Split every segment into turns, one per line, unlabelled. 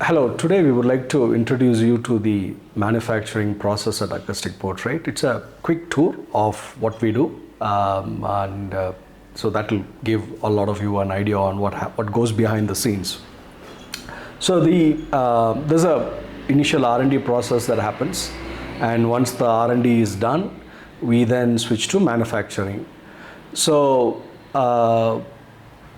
Hello, today we would like to introduce you to the manufacturing process at Acoustic Portrait. It's a quick tour of what we do, and so that will give a lot of you an idea on what goes behind the scenes. So there's a initial R&D process that happens, and once the R&D is done, we then switch to manufacturing. So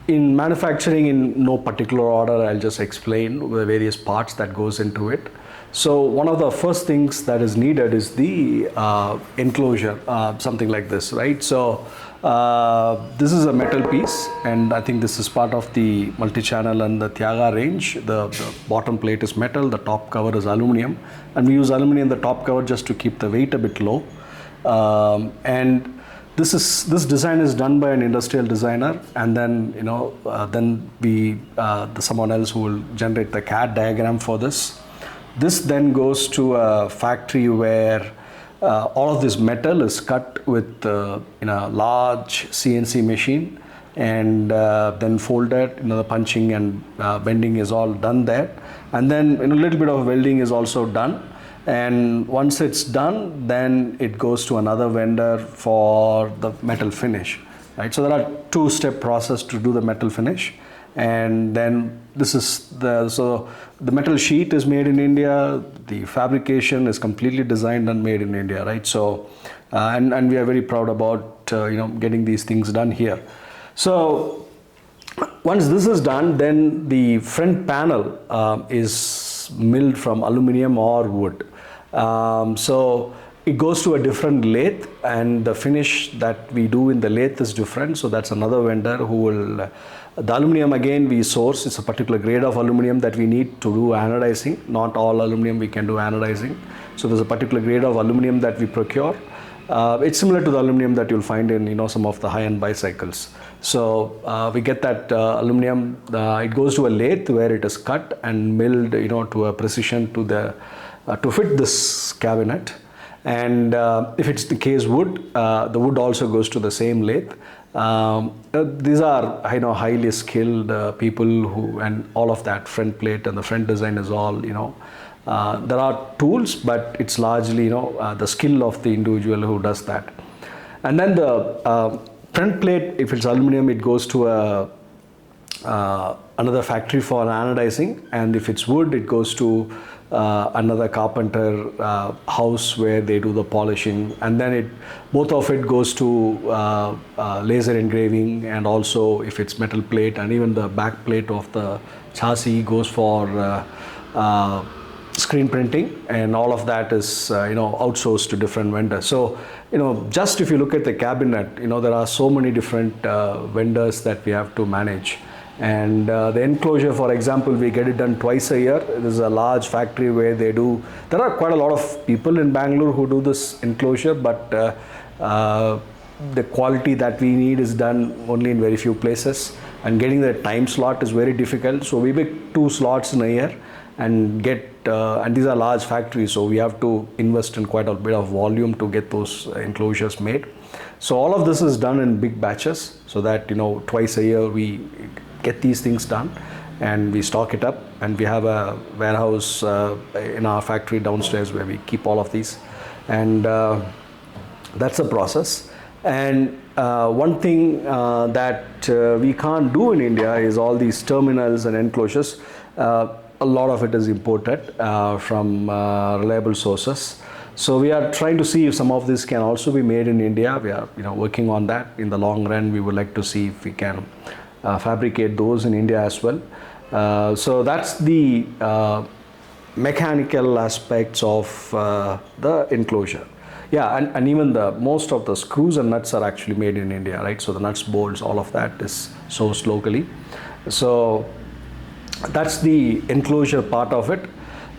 in manufacturing, in no particular order, I'll just explain the various parts that goes into it. So one of the first things that is needed is the enclosure, something like this, right? So this is a metal piece, and I think this is part of the multi-channel and the Tyaga range. The bottom plate is metal, the top cover is aluminum, and we use aluminum the top cover just to keep the weight a bit low. And this design is done by an industrial designer, and then someone else who will generate the CAD diagram for this. This then goes to a factory where all of this metal is cut with in a large CNC machine, and then folded. The punching and bending is all done there, and then a little bit of welding is also done. And once it's done, then it goes to another vendor for the metal finish, right? So there are two-step process to do the metal finish, and then the metal sheet is made in India. The fabrication is completely designed and made in India, right? So and we are very proud about getting these things done here. So once this is done, then the front panel is milled from aluminum or wood. So it goes to a different lathe, and the finish that we do in the lathe is different. So that's another vendor who will. The aluminum, again, we source. It's a particular grade of aluminum that we need to do anodizing. Not all aluminum we can do anodizing. So there's a particular grade of aluminum that we procure. It's similar to the aluminum that you'll find in some of the high-end bicycles. So we get that aluminum. It goes to a lathe where it is cut and milled, to a precision to fit this cabinet. And if it's the case wood, the wood also goes to the same lathe. These are highly skilled people and all of that front plate and the front design is all there are tools, but it's largely the skill of the individual who does that. And then the front plate, if it's aluminum, it goes to another factory for anodizing, and if it's wood, it goes to another carpenter house where they do the polishing, and then both of it goes to laser engraving, and also if it's metal plate, and even the back plate of the chassis goes for screen printing, and all of that is outsourced to different vendors. So just if you look at the cabinet, there are so many different vendors that we have to manage. And the enclosure, for example, we get it done twice a year. There's a large factory where there are quite a lot of people in Bangalore who do this enclosure, but the quality that we need is done only in very few places, and getting the time slot is very difficult. So we pick 2 slots in a year and and these are large factories, so we have to invest in quite a bit of volume to get those enclosures made. So all of this is done in big batches, so that twice a year we get these things done, and we stock it up, and we have a warehouse in our factory downstairs where we keep all of these, and that's the process. And one thing that we can't do in India is all these terminals and enclosures. A lot of it is imported from reliable sources. So we are trying to see if some of this can also be made in India. We are working on that. In the long run, we would like to see if we can fabricate those in India as well. So that's the mechanical aspects of the enclosure. Yeah, and even most of the screws and nuts are actually made in India, right? So the nuts, bolts, all of that is sourced locally. So that's the enclosure part of it.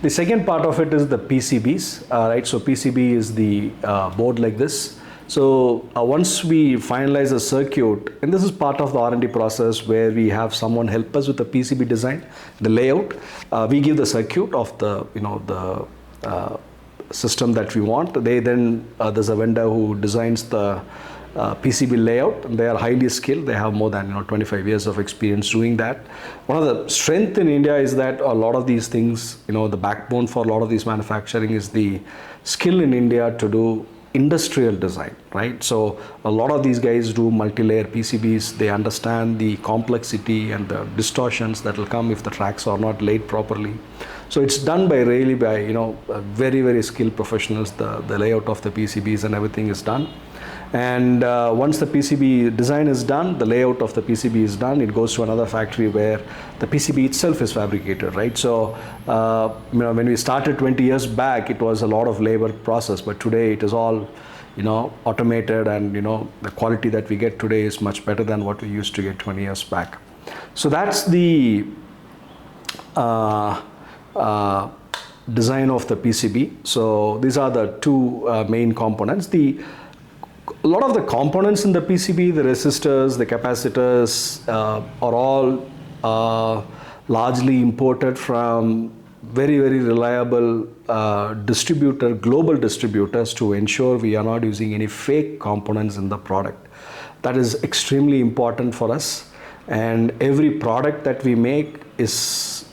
The second part of it is the PCBs, right? So PCB is the board like this. So once we finalize a circuit, and this is part of the R&D process where we have someone help us with the PCB design, the layout. We give the circuit of the system that we want. They then there's a vendor who designs the PCB layout, and they are highly skilled. They have more than 25 years of experience doing that. One of the strength in India is that a lot of these things, the backbone for a lot of these manufacturing is the skill in India to do industrial design, right? So a lot of these guys do multi-layer PCBs. They understand the complexity and the distortions that will come if the tracks are not laid properly. So it's done by very, very skilled professionals. The layout of the PCBs and everything is done. And once the PCB design is done, the layout of the PCB is done, it goes to another factory where the PCB itself is fabricated, right? So, when we started 20 years back, it was a lot of labor process, but today it is all, automated, and, the quality that we get today is much better than what we used to get 20 years back. So that's the design of the PCB. So these are the two main components. A lot of the components in the PCB, the resistors, the capacitors, are all largely imported from very, very reliable global distributors, to ensure we are not using any fake components in the product. That is extremely important for us. And every product that we make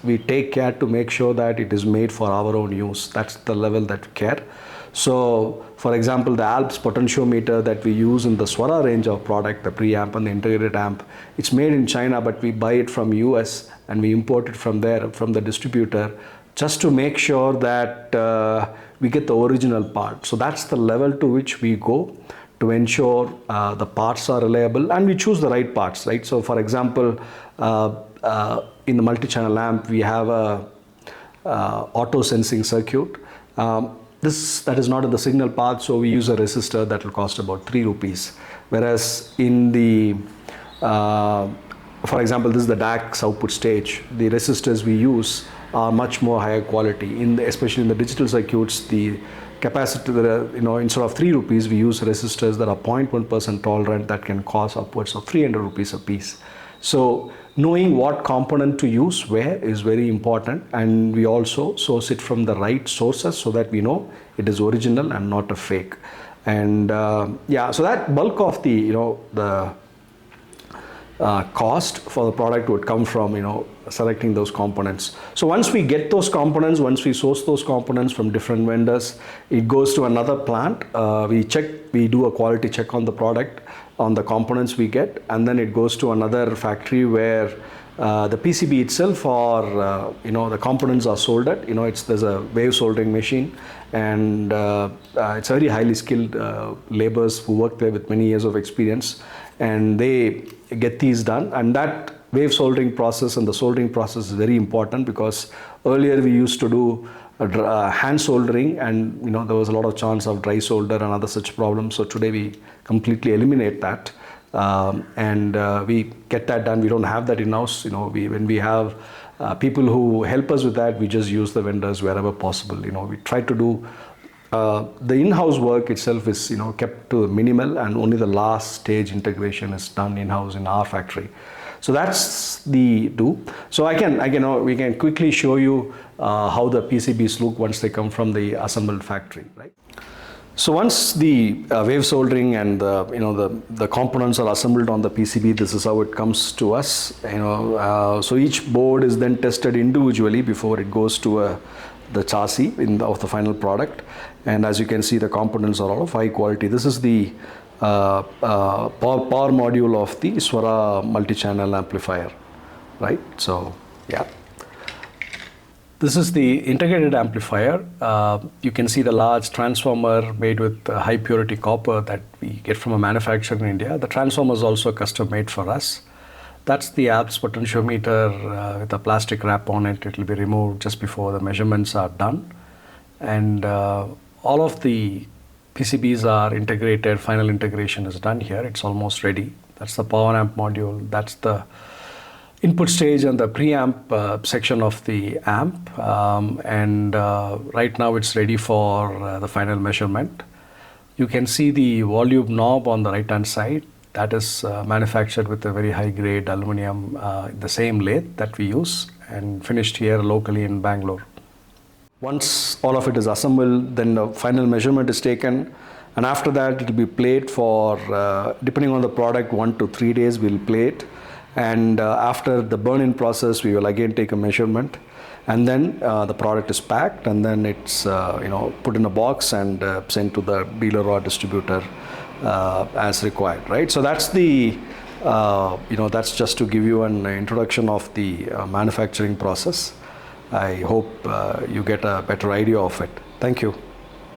we take care to make sure that it is made for our own use. That's the level that we care. So, for example, the Alps potentiometer that we use in the Swara range of product, the preamp and the integrated amp, it's made in China, but we buy it from US and we import it from there, from the distributor, just to make sure that we get the original part. So that's the level to which we go to ensure the parts are reliable, and we choose the right parts, right? So, for example, in the multi-channel amp, we have a auto sensing circuit. That is not in the signal path, so we use a resistor that will cost about 3 rupees. Whereas in the, for example, this is the DAC's output stage. The resistors we use are much more higher quality. Especially in the digital circuits, the capacitor, instead of 3 rupees, we use resistors that are 0.1% tolerant that can cost upwards of 300 rupees a piece. So knowing what component to use where is very important, and we also source it from the right sources so that we know it is original and not a fake. And so that bulk of the cost for the product would come from selecting those components. So once we get those components, once we source those components from different vendors, it goes to another plant. We do a quality check on the product, on the components we get, and then it goes to another factory where the PCB itself, or the components are soldered. There's a wave soldering machine, and it's very highly skilled laborers who work there with many years of experience, and they get these done. And that wave soldering process and the soldering process is very important, because earlier we used to do hand soldering, and there was a lot of chance of dry solder and other such problems. So today we completely eliminate that, and we get that done. We don't have that in-house. When we have people who help us with that, we just use the vendors wherever possible. We try to do the in-house work itself is kept to minimal, and only the last stage integration is done in-house in our factory. So that's the do. So we can quickly show you how the PCBs look once they come from the assembled factory, right? So once the wave soldering and the components are assembled on the PCB, this is how it comes to us. So each board is then tested individually before it goes to the chassis of the final product. And as you can see, the components are all of high quality. This is the power module of the Swara multi-channel amplifier, right? So yeah, this is the integrated amplifier. You can see the large transformer made with high purity copper that we get from a manufacturer in India. The transformer is also custom made for us. That's the Alps potentiometer with a plastic wrap on it. It will be removed just before the measurements are done. And all of the PCBs are integrated. Final integration is done here. It's almost ready. That's the power amp module. That's the input stage and the preamp section of the amp. Right now it's ready for the final measurement. You can see the volume knob on the right hand side. That is manufactured with a very high grade aluminum, the same lathe that we use, and finished here locally in Bangalore. Once all of it is assembled, then the final measurement is taken, And after that, it will be played for, depending on the product, 1 to 3 days we'll play it. And after the burn-in process, we will again take a measurement. And then the product is packed, and then it's put in a box and sent to the dealer or distributor as required, right? So that's the that's just to give you an introduction of the manufacturing process. I hope you get a better idea of it. Thank you.